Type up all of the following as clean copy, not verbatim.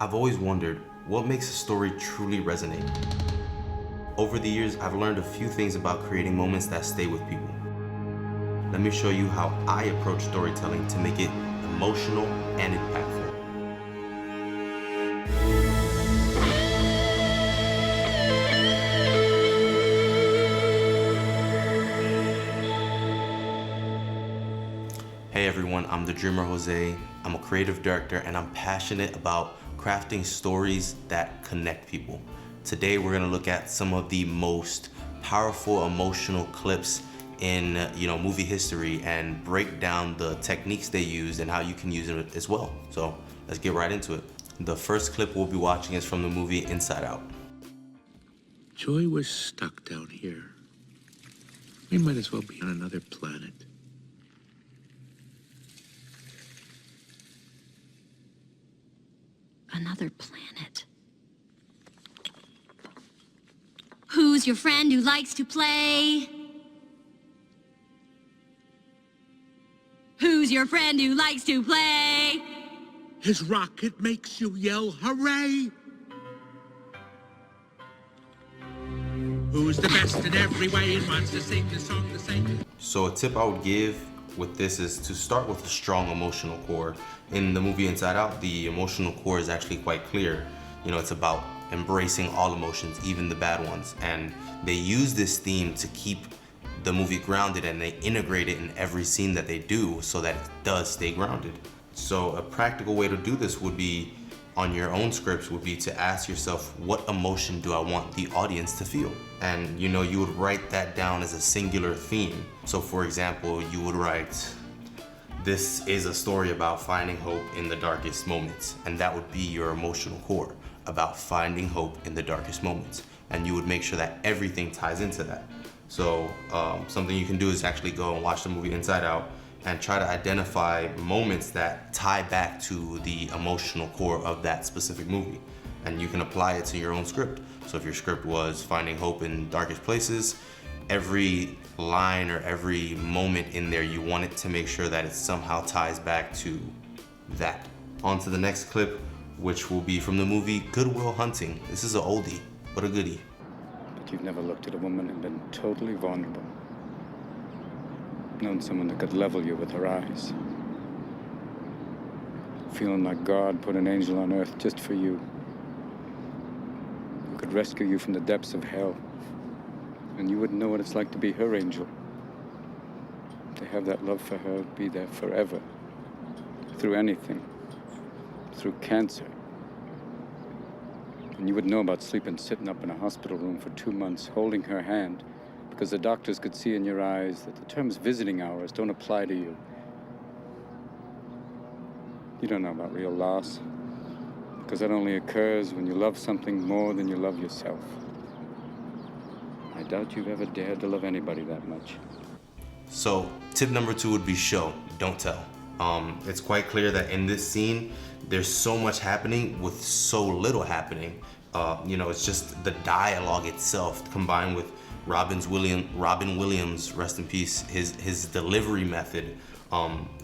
I've always wondered what makes a story truly resonate. Over the years, I've learned a few things about creating moments that stay with people. Let me show you how I approach storytelling to make it emotional and impactful. Hey everyone, I'm the Dreamer Jose. I'm a creative director and I'm passionate about crafting stories that connect people. Today we're gonna look at some of the most powerful emotional clips in movie history and break down the techniques they use and how you can use it as well. So let's get right into it. The first clip we'll be watching is from the movie Inside Out. Joy was stuck down here. We might as well be on another planet. Another planet. Who's your friend who likes to play? Who's your friend who likes to play? His rocket makes you yell, hooray! Who's the best in every way and wants to sing the song the same? So a tip I would give with this is to start with a strong emotional core. In the movie Inside Out, the emotional core is actually quite clear. It's about embracing all emotions, even the bad ones. And they use this theme to keep the movie grounded, and they integrate it in every scene that they do so that it does stay grounded. So a practical way to do this would be, on your own scripts, would be to ask yourself, what emotion do I want the audience to feel? And you would write that down as a singular theme. So for example, you would write, this is a story about finding hope in the darkest moments. And that would be your emotional core, about finding hope in the darkest moments. And you would make sure that everything ties into that. So something you can do is actually go and watch the movie Inside Out and try to identify moments that tie back to the emotional core of that specific movie. And you can apply it to your own script. So if your script was finding hope in darkest places, every line or every moment in there, you want it to make sure that it somehow ties back to that. On to the next clip, which will be from the movie Good Will Hunting. This is an oldie, but a goodie. But you've never looked at a woman and been totally vulnerable. Known someone that could level you with her eyes. Feeling like God put an angel on earth just for you. Who could rescue you from the depths of hell. And you wouldn't know what it's like to be her angel. To have that love for her be there forever. Through anything. Through cancer. And you would know about sleeping sitting up in a hospital room for 2 months, holding her hand, because the doctors could see in your eyes that the terms visiting hours don't apply to you. You don't know about real loss, because that only occurs when you love something more than you love yourself. I doubt you've ever dared to love anybody that much. So, tip number 2 would be show, don't tell. It's quite clear that in this scene, there's so much happening with so little happening. It's just the dialogue itself combined with Robin Williams, rest in peace, his delivery method.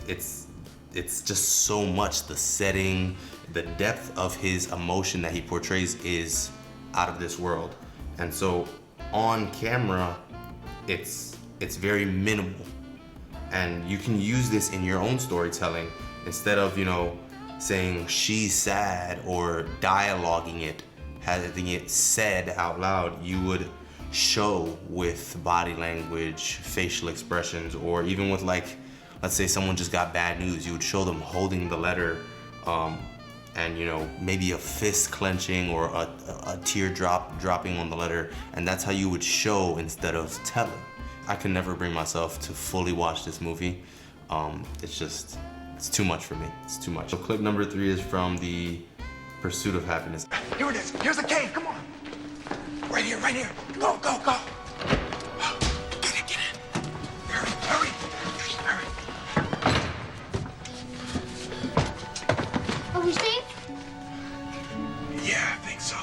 It's just so much. The setting, the depth of his emotion that he portrays is out of this world. And so on camera, it's very minimal. And you can use this in your own storytelling instead of, saying she's sad or dialoguing it, having it said out loud. You would show with body language, facial expressions, or even with, like, let's say someone just got bad news, you would show them holding the letter and maybe a fist clenching or a teardrop dropping on the letter, and that's how you would show instead of telling. I can never bring myself to fully watch this movie. It's too much for me. It's too much. So clip number 3 is from the Pursuit of Happyness. Here it is. Here's the cave. Come on. Right here, right here. Go, go, go. Get in. Hurry, hurry. Hurry. Are we safe? Yeah, I think so.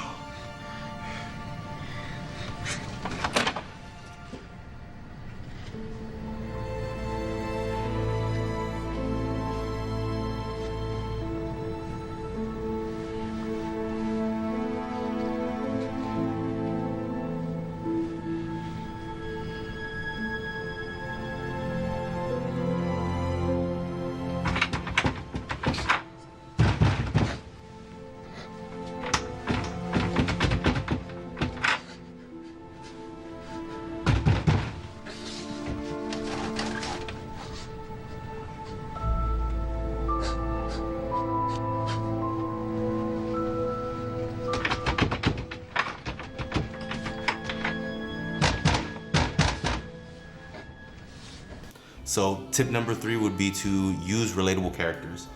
So tip number 3 would be to use relatable characters.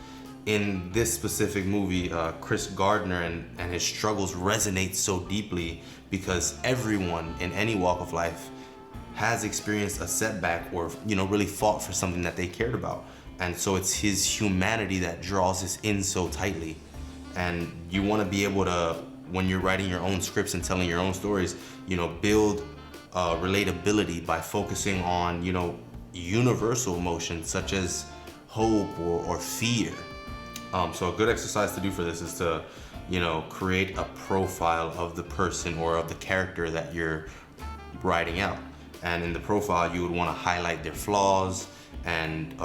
In this specific movie, Chris Gardner and his struggles resonate so deeply because everyone in any walk of life has experienced a setback or, really fought for something that they cared about. And so it's his humanity that draws us in so tightly. And you want to be able to, when you're writing your own scripts and telling your own stories, build relatability by focusing on, universal emotions such as hope or fear. So a good exercise to do for this is to, create a profile of the person or of the character that you're writing out. And in the profile, you would want to highlight their flaws and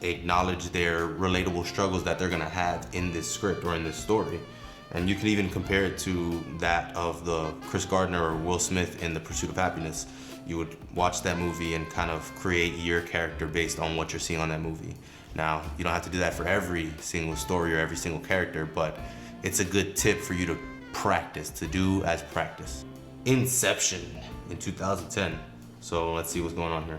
acknowledge their relatable struggles that they're going to have in this script or in this story. And you can even compare it to that of the Chris Gardner or Will Smith in The Pursuit of Happyness. You would watch that movie and kind of create your character based on what you're seeing on that movie. Now, you don't have to do that for every single story or every single character, but it's a good tip for you to practice, to do as practice. Inception in 2010. So let's see what's going on here.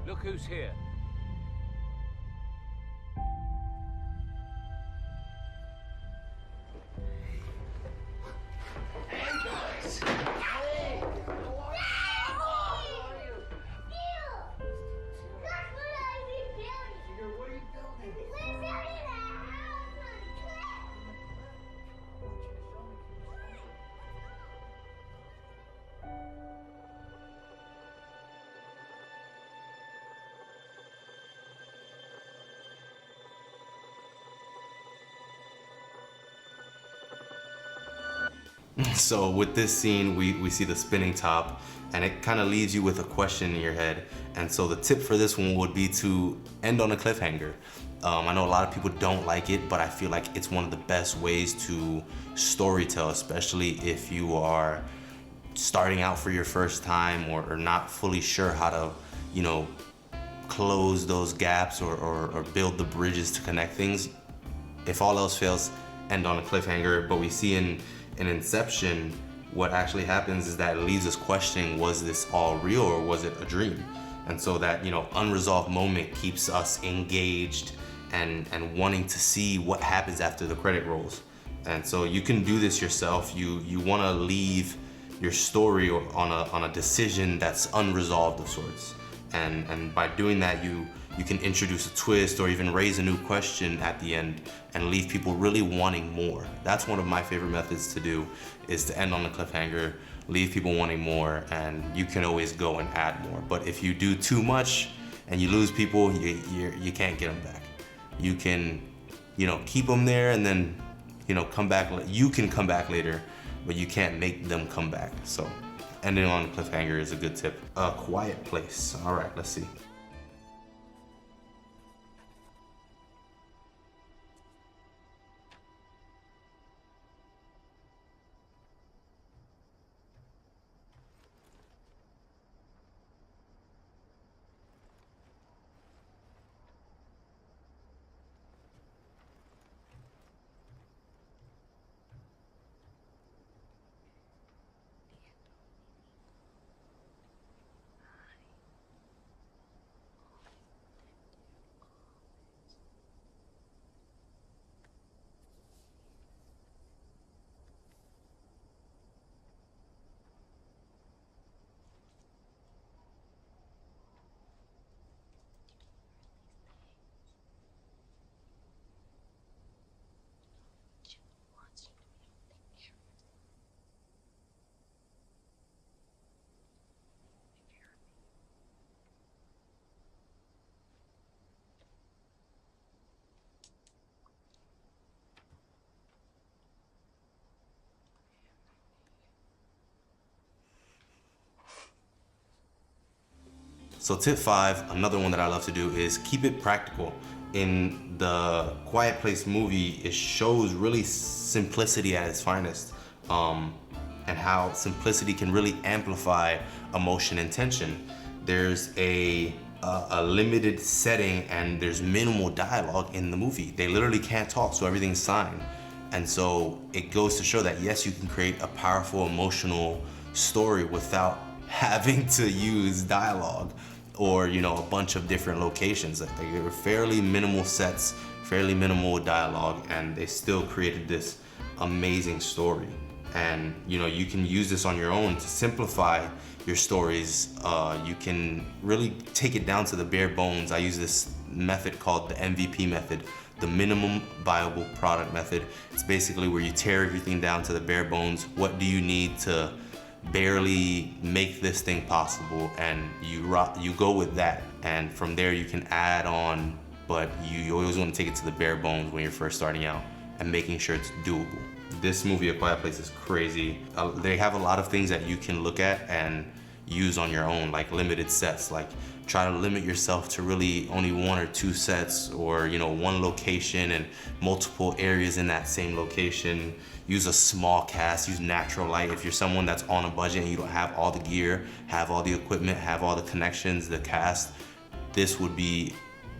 Look who's here. So with this scene, we see the spinning top, and it kind of leaves you with a question in your head. And so the tip for this one would be to end on a cliffhanger. I know a lot of people don't like it, but I feel like it's one of the best ways to storytell, especially if you are starting out for your first time or not fully sure how to, close those gaps or build the bridges to connect things. If all else fails, end on a cliffhanger. But we see in Inception, what actually happens is that it leaves us questioning, was this all real or was it a dream? And so that, unresolved moment keeps us engaged and wanting to see what happens after the credit rolls. And so you can do this yourself. You want to leave your story on a decision that's unresolved of sorts. And by doing that, you can introduce a twist or even raise a new question at the end and leave people really wanting more. That's one of my favorite methods to do, is to end on a cliffhanger, leave people wanting more, and you can always go and add more. But if you do too much and you lose people, you can't get them back. You can, keep them there and then, come back. You can come back later, but you can't make them come back. So ending on a cliffhanger is a good tip. A quiet place. All right, let's see. So tip 5, another one that I love to do, is keep it practical. in the Quiet Place movie, it shows really simplicity at its finest, and how simplicity can really amplify emotion and tension. There's a limited setting and there's minimal dialogue in the movie. They literally can't talk, so everything's signed. And so it goes to show that yes, you can create a powerful emotional story without having to use dialogue or, you know, a bunch of different locations. Like, they were fairly minimal sets, fairly minimal dialogue, and they still created this amazing story. And, you know, you can use this on your own to simplify your stories. You can really take it down to the bare bones. I use this method called the MVP method, the minimum viable product method. It's basically where you tear everything down to the bare bones. What do you need to barely make this thing possible? And you go with that, and from there you can add on, but you always want to take it to the bare bones when you're first starting out and making sure it's doable. This movie, A Quiet Place, is crazy. They have a lot of things that you can look at and use on your own, like limited sets. Like, try to limit yourself to really only 1 or 2 sets, or, you know, 1 location and multiple areas in that same location. Use a small cast, use natural light. If you're someone that's on a budget and you don't have all the gear, have all the equipment, have all the connections, the cast, this would be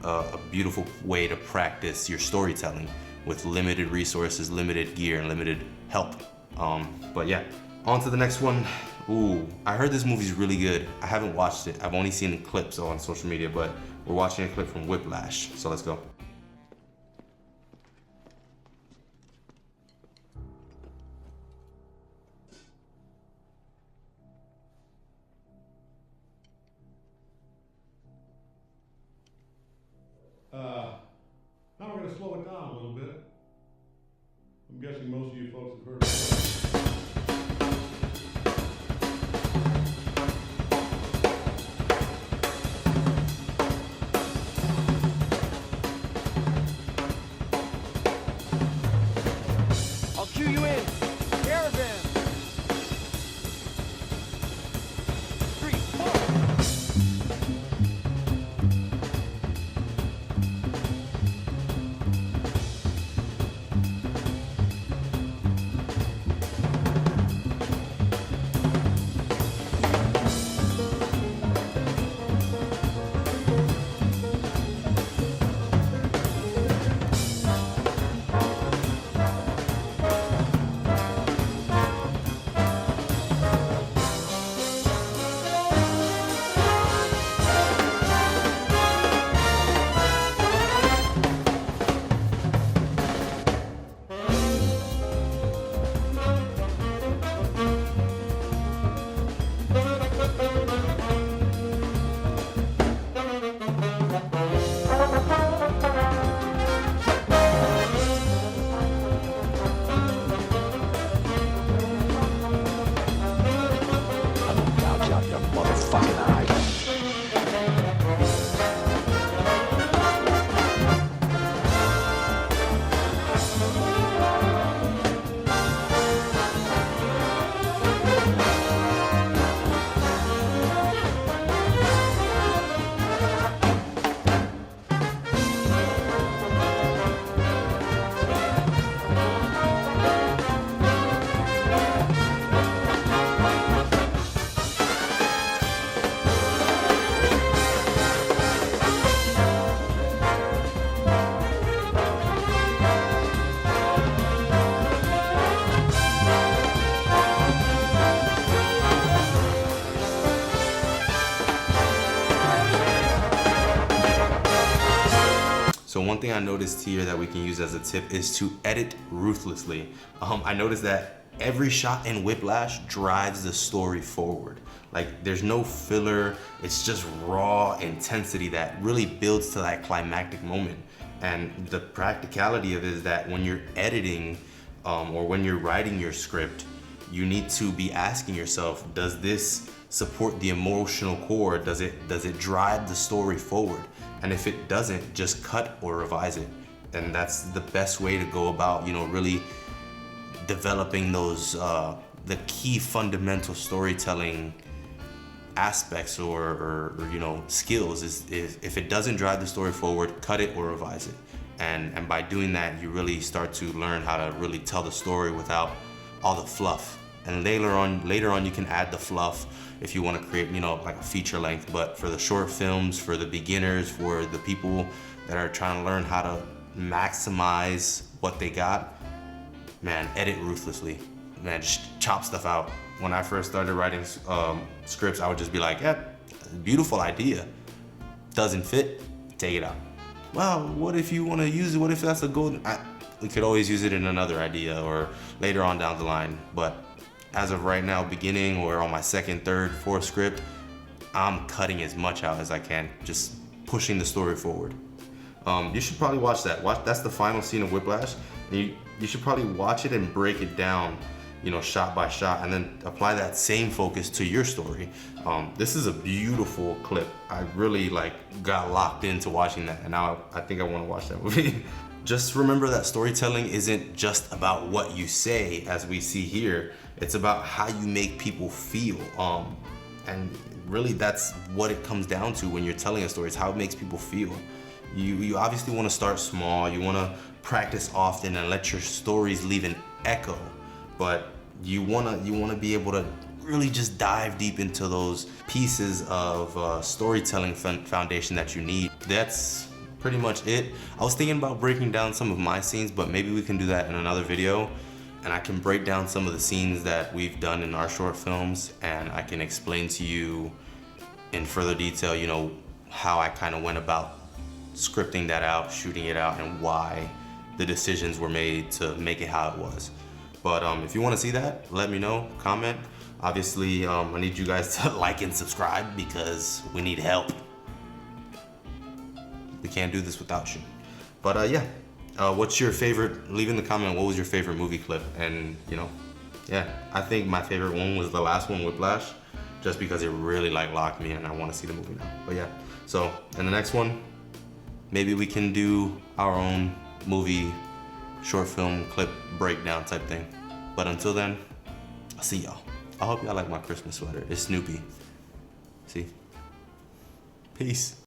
a beautiful way to practice your storytelling with limited resources, limited gear, and limited help. But yeah, on to the next one. Ooh, I heard this movie's really good. I haven't watched it. I've only seen the clips on social media, but we're watching a clip from Whiplash, so let's go. Now we're going to slow it down a little bit. I'm guessing most of you folks have heard of it. I'll cue you in. Caravan. 3, 4. So one thing I noticed here that we can use as a tip is to edit ruthlessly. I noticed that every shot in Whiplash drives the story forward. Like, there's no filler, it's just raw intensity that really builds to that climactic moment. And the practicality of it is that when you're editing or when you're writing your script, you need to be asking yourself, does this support the emotional core? Does it drive the story forward? And if it doesn't, just cut or revise it. And that's the best way to go about, you know, really developing those the key fundamental storytelling aspects or you know, skills is if it doesn't drive the story forward, cut it or revise it. And by doing that, you really start to learn how to really tell the story without all the fluff. And later on you can add the fluff if you want to create, you know, like a feature length. But for the short films, for the beginners, for the people that are trying to learn how to maximize what they got, man, edit ruthlessly. Man, just chop stuff out. When I first started writing scripts, I would just be like, yeah, beautiful idea. Doesn't fit, take it out. Well, what if you want to use it? What if that's a golden? We could always use it in another idea or later on down the line. But as of right now, beginning or on my second, third, fourth script, I'm cutting as much out as I can, just pushing the story forward. You should probably watch that. That's the final scene of Whiplash. And you should probably watch it and break it down, you know, shot by shot, and then apply that same focus to your story. This is a beautiful clip. I really got locked into watching that, and now I think I want to watch that movie. Just remember that storytelling isn't just about what you say, as we see here. It's about how you make people feel. And really that's what it comes down to when you're telling a story. It's how it makes people feel. You obviously want to start small. You want to practice often and let your stories leave an echo. But you wanna be able to really just dive deep into those pieces of storytelling foundation that you need. That's pretty much it. I was thinking about breaking down some of my scenes, but maybe we can do that in another video, and I can break down some of the scenes that we've done in our short films, and I can explain to you in further detail, you know, how I kind of went about scripting that out, shooting it out, and why the decisions were made to make it how it was. But if you want to see that, let me know, comment. Obviously, I need you guys to like and subscribe because we need help. We can't do this without you. But yeah, what's your favorite? Leave in the comment what was your favorite movie clip. And you know, yeah, I think my favorite one was the last one, Whiplash, just because it really locked me and I want to see the movie now. But yeah, so in the next one, maybe we can do our own movie short film clip breakdown type thing. But until then, I'll see y'all. I hope y'all like my Christmas sweater. It's Snoopy. See? Peace.